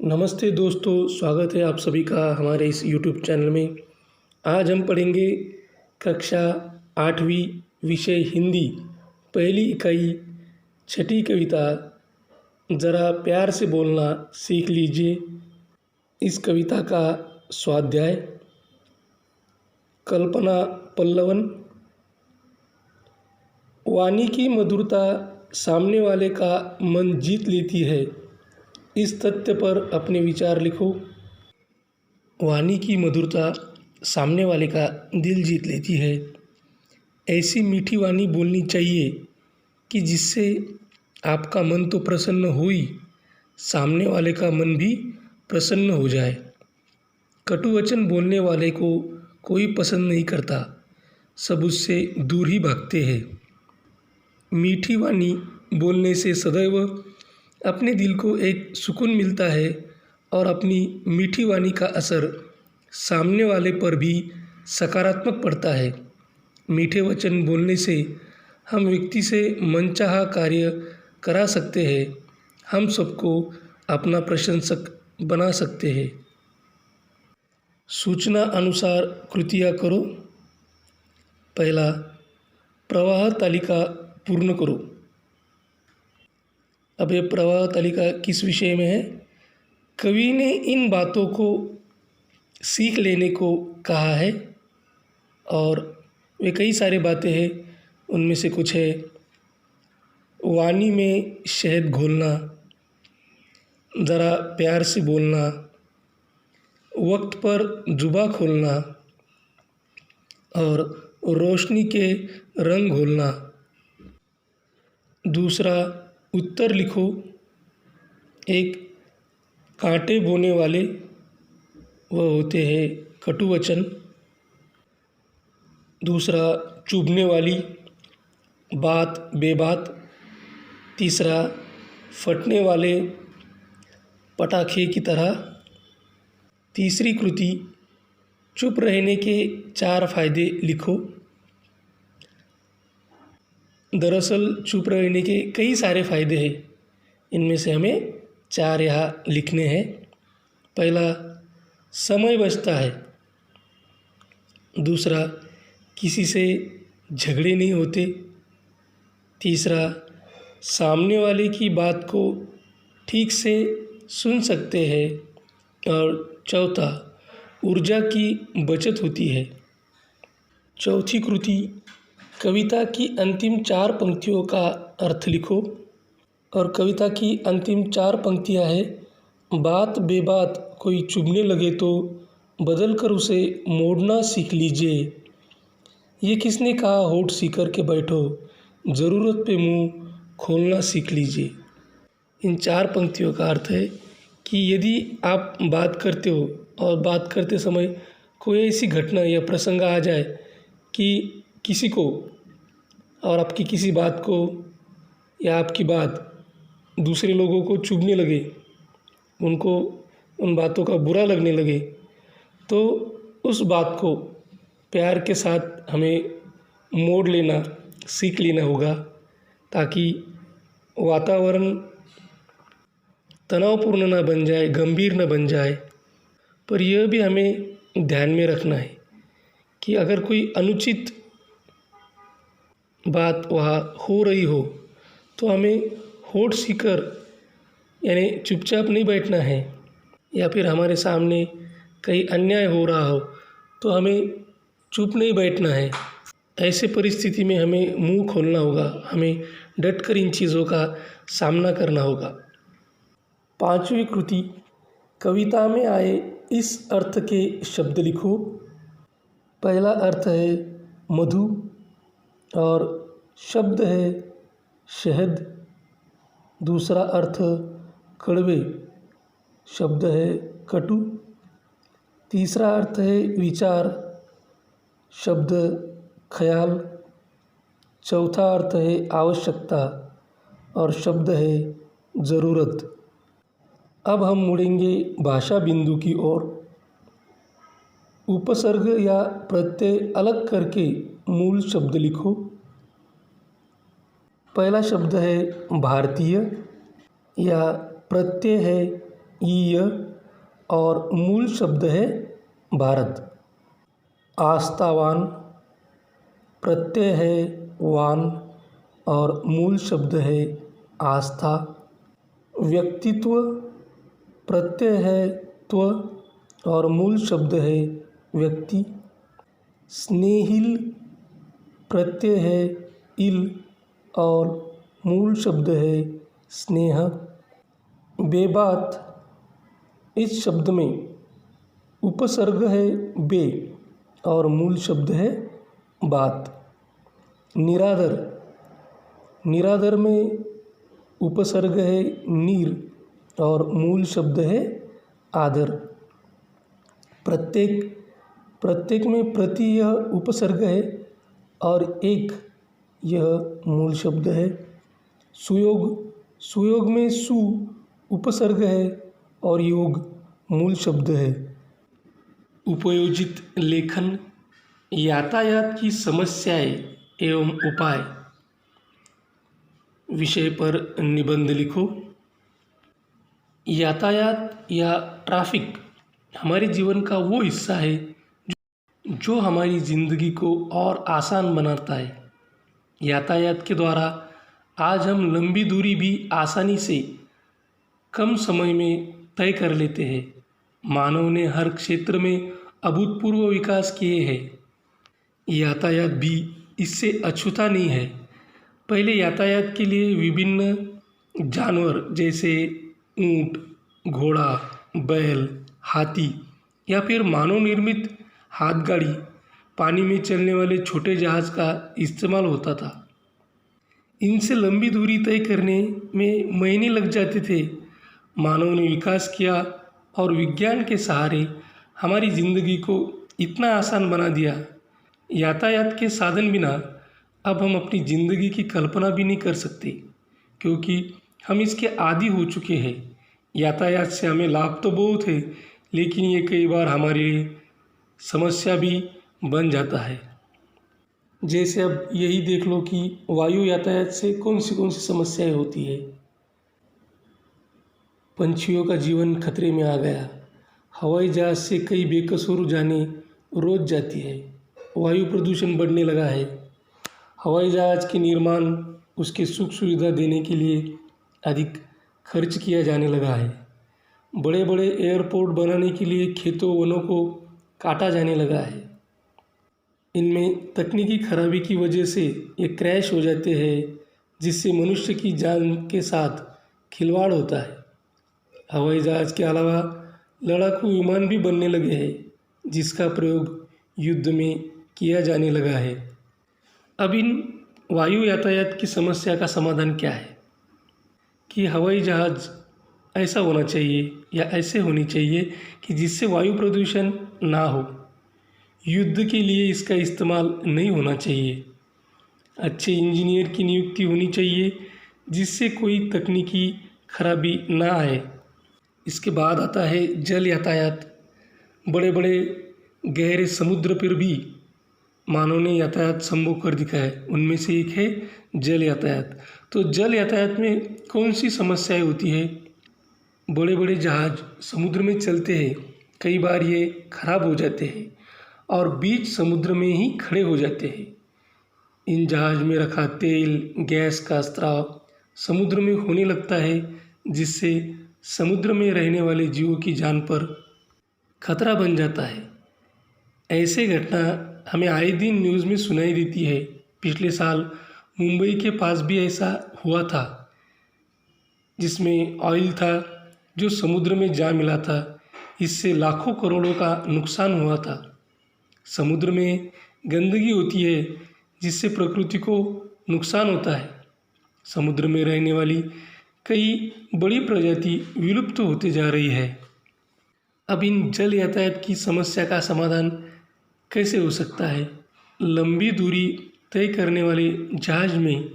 नमस्ते दोस्तों, स्वागत है आप सभी का हमारे इस यूट्यूब चैनल में। आज हम पढ़ेंगे कक्षा 8वीं विषय हिंदी पहली इकाई छठी कविता ज़रा प्यार से बोलना सीख लीजिए। इस कविता का स्वाध्याय कल्पना पल्लवन। वाणी की मधुरता सामने वाले का मन जीत लेती है। इस तथ्य पर अपने विचार लिखो। वाणी की मधुरता सामने वाले का दिल जीत लेती है। ऐसी मीठी वाणी बोलनी चाहिए कि जिससे आपका मन तो प्रसन्न हो ही, सामने वाले का मन भी प्रसन्न हो जाए। कटु वचन बोलने वाले को कोई पसंद नहीं करता, सब उससे दूर ही भागते हैं। मीठी वाणी बोलने से सदैव अपने दिल को एक सुकून मिलता है और अपनी मीठी वाणी का असर सामने वाले पर भी सकारात्मक पड़ता है। मीठे वचन बोलने से हम व्यक्ति से मनचाहा कार्य करा सकते हैं, हम सबको अपना प्रशंसक बना सकते हैं। सूचना अनुसार कृतियाँ करो। पहला, प्रवाह तालिका पूर्ण करो। अब ये प्रवाह तालिका किस विषय में है? कवि ने इन बातों को सीख लेने को कहा है और वे कई सारी बातें हैं। उनमें से कुछ है वाणी में शहद घोलना, ज़रा प्यार से बोलना, वक्त पर जुबां खोलना और रोशनी के रंग घोलना। दूसरा, उत्तर लिखो। एक, कांटे बोने वाले वह होते हैं कटु वचन। दूसरा, चुभने वाली बात बेबात। तीसरा, फटने वाले पटाखे की तरह। तीसरी कृति, चुप रहने के 4 फायदे लिखो। दरअसल चुप रहने के कई सारे फ़ायदे हैं, इनमें से हमें 4 यहाँ लिखने हैं। पहला, समय बचता है। दूसरा, किसी से झगड़े नहीं होते। तीसरा, सामने वाले की बात को ठीक से सुन सकते हैं। और चौथा, ऊर्जा की बचत होती है। चौथी कृति, कविता की अंतिम 4 पंक्तियों का अर्थ लिखो। और कविता की अंतिम 4 पंक्तियाँ हैं, बात बेबात कोई चुभने लगे तो बदल कर उसे मोड़ना सीख लीजिए। ये किसने कहा होठ सीकर के बैठो, ज़रूरत पे मुंह खोलना सीख लीजिए। इन 4 पंक्तियों का अर्थ है कि यदि आप बात करते हो और बात करते समय कोई ऐसी घटना या प्रसंग आ जाए कि किसी को और आपकी किसी बात को या आपकी बात दूसरे लोगों को चुभने लगे, उनको उन बातों का बुरा लगने लगे, तो उस बात को प्यार के साथ हमें मोड़ लेना सीख लेना होगा, ताकि वातावरण तनावपूर्ण न बन जाए, गंभीर न बन जाए। पर यह भी हमें ध्यान में रखना है कि अगर कोई अनुचित बात वहाँ हो रही हो तो हमें होठ सीकर यानी चुपचाप नहीं बैठना है, या फिर हमारे सामने कहीं अन्याय हो रहा हो तो हमें चुप नहीं बैठना है। ऐसे परिस्थिति में हमें मुंह खोलना होगा, हमें डटकर इन चीज़ों का सामना करना होगा। 5वीं कृति, कविता में आए इस अर्थ के शब्द लिखो। पहला अर्थ है मधु और शब्द है शहद। दूसरा अर्थ कड़वे, शब्द है कटु। तीसरा अर्थ है विचार, शब्द ख्याल। चौथा अर्थ है आवश्यकता और शब्द है ज़रूरत। अब हम मुड़ेंगे भाषा बिंदु की ओर। उपसर्ग या प्रत्यय अलग करके मूल शब्द लिखो। पहला शब्द है भारतीय या प्रत्यय है ईय और मूल शब्द है भारत। आस्थावान प्रत्यय है वान और मूल शब्द है आस्था। व्यक्तित्व प्रत्यय है त्व और मूल शब्द है व्यक्ति। स्नेहिल प्रत्यय है इल और मूल शब्द है स्नेह। बेबात इस शब्द में उपसर्ग है बे और मूल शब्द है बात। निरादर निरादर में उपसर्ग है नीर और मूल शब्द है आदर। प्रत्येक प्रत्येक में प्रति यह उपसर्ग है और एक यह मूल शब्द है। सुयोग सुयोग में सु उपसर्ग है और योग मूल शब्द है। उपयोजित लेखन यातायात की समस्याएं एवं उपाय विषय पर निबंध लिखो। यातायात या ट्रैफिक हमारे जीवन का वो हिस्सा है जो हमारी ज़िंदगी को और आसान बनाता है। यातायात के द्वारा आज हम लंबी दूरी भी आसानी से कम समय में तय कर लेते हैं। मानव ने हर क्षेत्र में अभूतपूर्व विकास किए हैं। यातायात भी इससे अछूता नहीं है। पहले यातायात के लिए विभिन्न जानवर जैसे ऊंट, घोड़ा, बैल, हाथी या फिर मानव निर्मित हाथगाड़ी, पानी में चलने वाले छोटे जहाज़ का इस्तेमाल होता था। इनसे लंबी दूरी तय करने में महीने लग जाते थे। मानव ने विकास किया और विज्ञान के सहारे हमारी ज़िंदगी को इतना आसान बना दिया। यातायात के साधन बिना अब हम अपनी ज़िंदगी की कल्पना भी नहीं कर सकते, क्योंकि हम इसके आदी हो चुके हैं। यातायात से हमें लाभ तो बहुत है, लेकिन ये कई बार हमारे लिए समस्या भी बन जाता है। जैसे अब यही देख लो कि वायु यातायात से कौन सी समस्याएं होती है। पंछियों का जीवन खतरे में आ गया। हवाई जहाज़ से कई बेकसूर जानें रोज जाती है। वायु प्रदूषण बढ़ने लगा है। हवाई जहाज़ के निर्माण, उसके सुख सुविधा देने के लिए अधिक खर्च किया जाने लगा है। बड़े बड़े एयरपोर्ट बनाने के लिए खेतों वनों को काटा जाने लगा है। इनमें तकनीकी खराबी की वजह से ये क्रैश हो जाते हैं, जिससे मनुष्य की जान के साथ खिलवाड़ होता है। हवाई जहाज़ के अलावा लड़ाकू विमान भी बनने लगे हैं, जिसका प्रयोग युद्ध में किया जाने लगा है। अब इन वायु यातायात की समस्या का समाधान क्या है कि हवाई जहाज़ ऐसा होना चाहिए या ऐसे होनी चाहिए कि जिससे वायु प्रदूषण ना हो। युद्ध के लिए इसका इस्तेमाल नहीं होना चाहिए। अच्छे इंजीनियर की नियुक्ति होनी चाहिए, जिससे कोई तकनीकी खराबी ना आए। इसके बाद आता है जल यातायात। बड़े बड़े गहरे समुद्र पर भी मानव ने यातायात संभव कर दिखाया है। उनमें से एक है जल यातायात। तो जल यातायात में कौन सी समस्याएं होती है? बड़े बड़े जहाज़ समुद्र में चलते हैं, कई बार ये खराब हो जाते हैं और बीच समुद्र में ही खड़े हो जाते हैं। इन जहाज़ में रखा तेल, गैस का स्राव समुद्र में होने लगता है, जिससे समुद्र में रहने वाले जीवों की जान पर खतरा बन जाता है। ऐसे घटना हमें आए दिन न्यूज़ में सुनाई देती है। पिछले साल मुंबई के पास भी ऐसा हुआ था, जिसमें ऑयल था जो समुद्र में जा मिला था। इससे लाखों करोड़ों का नुकसान हुआ था। समुद्र में गंदगी होती है, जिससे प्रकृति को नुकसान होता है। समुद्र में रहने वाली कई बड़ी प्रजाति विलुप्त होते जा रही है। अब इन जल यातायात की समस्या का समाधान कैसे हो सकता है? लंबी दूरी तय करने वाले जहाज़ में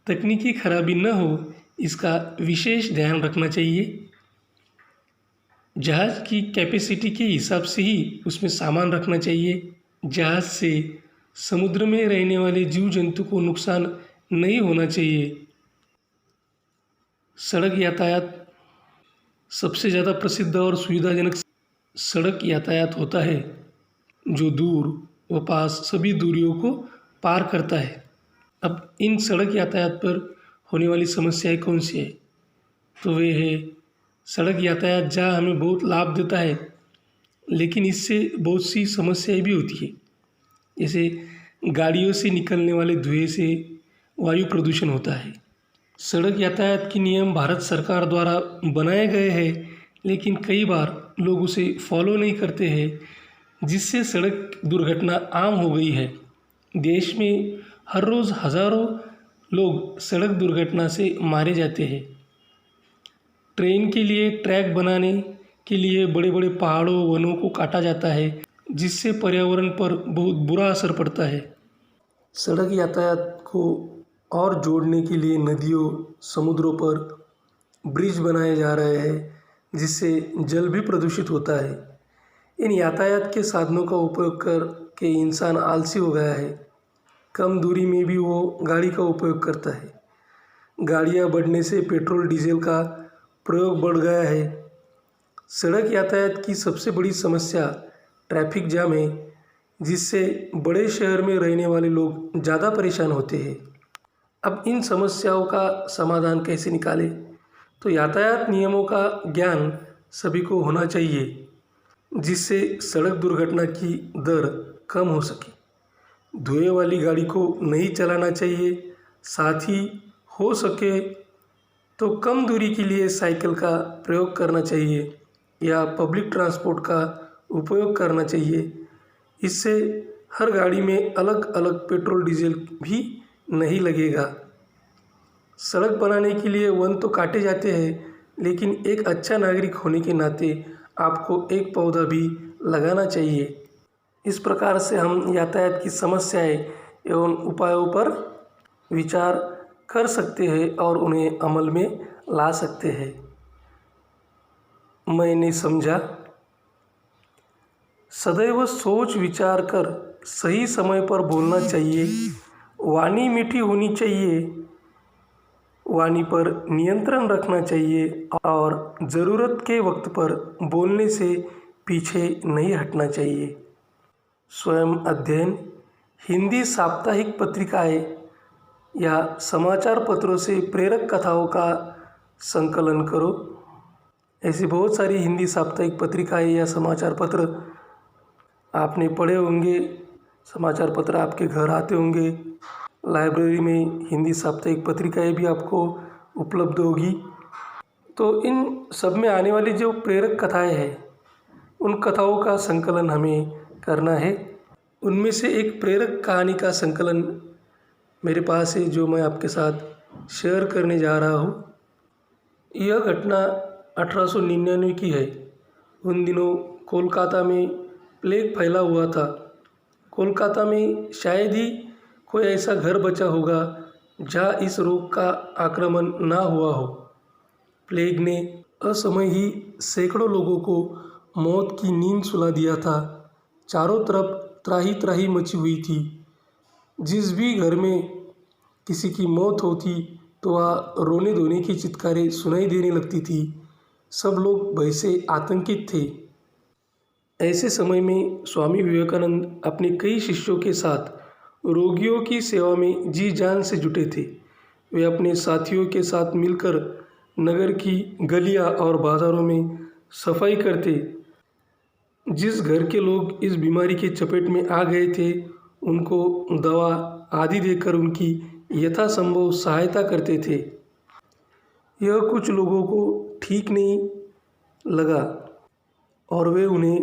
तकनीकी खराबी न हो, इसका विशेष ध्यान रखना चाहिए। जहाज़ की कैपेसिटी के हिसाब से ही उसमें सामान रखना चाहिए। जहाज़ से समुद्र में रहने वाले जीव जंतु को नुकसान नहीं होना चाहिए। सड़क यातायात सबसे ज़्यादा प्रसिद्ध और सुविधाजनक सड़क यातायात होता है जो दूर व पास सभी दूरियों को पार करता है। अब इन सड़क यातायात पर होने वाली समस्याएं कौन सी है? तो वे है सड़क यातायात जहाँ हमें बहुत लाभ देता है, लेकिन इससे बहुत सी समस्याएं भी होती है। जैसे गाड़ियों से निकलने वाले धुएं से वायु प्रदूषण होता है। सड़क यातायात के नियम भारत सरकार द्वारा बनाए गए हैं, लेकिन कई बार लोग उसे फॉलो नहीं करते हैं, जिससे सड़क दुर्घटना आम हो गई है। देश में हर रोज़ हज़ारों लोग सड़क दुर्घटना से मारे जाते हैं। ट्रेन के लिए ट्रैक बनाने के लिए बड़े बड़े पहाड़ों वनों को काटा जाता है, जिससे पर्यावरण पर बहुत बुरा असर पड़ता है। सड़क यातायात को और जोड़ने के लिए नदियों समुद्रों पर ब्रिज बनाए जा रहे हैं, जिससे जल भी प्रदूषित होता है। इन यातायात के साधनों का उपयोग करके इंसान आलसी हो गया है। कम दूरी में भी वो गाड़ी का उपयोग करता है। गाड़ियाँ बढ़ने से पेट्रोल डीजल का प्रयोग बढ़ गया है। सड़क यातायात की सबसे बड़ी समस्या ट्रैफिक जाम है, जिससे बड़े शहर में रहने वाले लोग ज़्यादा परेशान होते हैं। अब इन समस्याओं का समाधान कैसे निकालें? तो यातायात नियमों का ज्ञान सभी को होना चाहिए, जिससे सड़क दुर्घटना की दर कम हो सके। धुएं वाली गाड़ी को नहीं चलाना चाहिए। साथ ही हो सके तो कम दूरी के लिए साइकिल का प्रयोग करना चाहिए या पब्लिक ट्रांसपोर्ट का उपयोग करना चाहिए। इससे हर गाड़ी में अलग अलग पेट्रोल डीजल भी नहीं लगेगा। सड़क बनाने के लिए वन तो काटे जाते हैं, लेकिन एक अच्छा नागरिक होने के नाते आपको एक पौधा भी लगाना चाहिए। इस प्रकार से हम यातायात की समस्याएं एवं उपायों पर विचार कर सकते हैं और उन्हें अमल में ला सकते हैं। मैंने समझा, सदैव सोच विचार कर सही समय पर बोलना चाहिए। वाणी मीठी होनी चाहिए, वाणी पर नियंत्रण रखना चाहिए और ज़रूरत के वक्त पर बोलने से पीछे नहीं हटना चाहिए। स्वयं अध्ययन, हिंदी साप्ताहिक पत्रिकाएं या समाचार पत्रों से प्रेरक कथाओं का संकलन करो। ऐसी बहुत सारी हिंदी साप्ताहिक पत्रिकाएं या समाचार पत्र आपने पढ़े होंगे। समाचार पत्र आपके घर आते होंगे। लाइब्रेरी में हिंदी साप्ताहिक पत्रिकाएं भी आपको उपलब्ध होगी। तो इन सब में आने वाली जो प्रेरक कथाएं हैं, उन कथाओं का संकलन हमें करना है। उनमें से एक प्रेरक कहानी का संकलन मेरे पास है, जो मैं आपके साथ शेयर करने जा रहा हूँ। यह घटना 1899 की है। उन दिनों कोलकाता में प्लेग फैला हुआ था। कोलकाता में शायद ही कोई ऐसा घर बचा होगा जहाँ इस रोग का आक्रमण ना हुआ हो। प्लेग ने असमय ही सैकड़ों लोगों को मौत की नींद सुला दिया था। चारों तरफ त्राही त्राही मची हुई थी। जिस भी घर में किसी की मौत होती तो वहाँ रोने धोने की चित्कारें सुनाई देने लगती थी। सब लोग भय से आतंकित थे। ऐसे समय में स्वामी विवेकानंद अपने कई शिष्यों के साथ रोगियों की सेवा में जी जान से जुटे थे। वे अपने साथियों के साथ मिलकर नगर की गलियां और बाज़ारों में सफाई करते। जिस घर के लोग इस बीमारी के चपेट में आ गए थे, उनको दवा आदि देकर उनकी यथासंभव सहायता करते थे। यह कुछ लोगों को ठीक नहीं लगा और वे उन्हें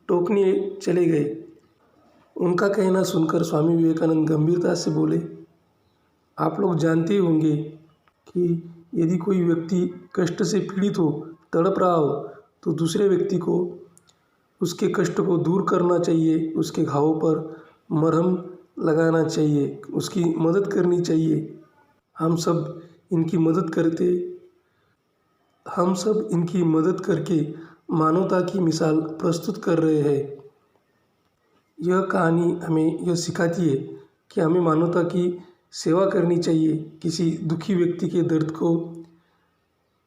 टोकने चले गए। उनका कहना सुनकर स्वामी विवेकानंद गंभीरता से बोले, आप लोग जानते होंगे कि यदि कोई व्यक्ति कष्ट से पीड़ित हो, तड़प रहा हो, तो दूसरे व्यक्ति को उसके कष्ट को दूर करना चाहिए, उसके घावों पर मरहम लगाना चाहिए, उसकी मदद करनी चाहिए। हम सब इनकी मदद करके मानवता की मिसाल प्रस्तुत कर रहे हैं। यह कहानी हमें यह सिखाती है कि हमें मानवता की सेवा करनी चाहिए। किसी दुखी व्यक्ति के दर्द को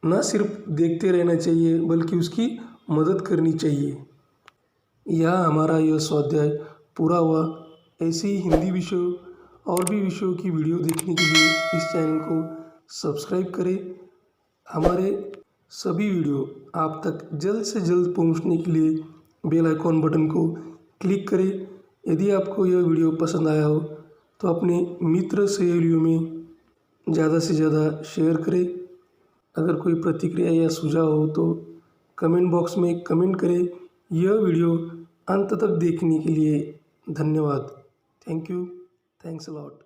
न सिर्फ देखते रहना चाहिए बल्कि उसकी मदद करनी चाहिए। यह हमारा यह स्वाध्याय पूरा हुआ। ऐसे ही हिंदी विषयों और भी विषयों की वीडियो देखने के लिए इस चैनल को सब्सक्राइब करें। हमारे सभी वीडियो आप तक जल्द से जल्द पहुंचने के लिए बेल आइकॉन बटन को क्लिक करें। यदि आपको यह वीडियो पसंद आया हो तो अपने मित्र सहेलियों में ज़्यादा से ज़्यादा शेयर करें। अगर कोई प्रतिक्रिया या सुझाव हो तो कमेंट बॉक्स में कमेंट करें। यह वीडियो अंत तक देखने के लिए धन्यवाद। Thank you. Thanks a lot.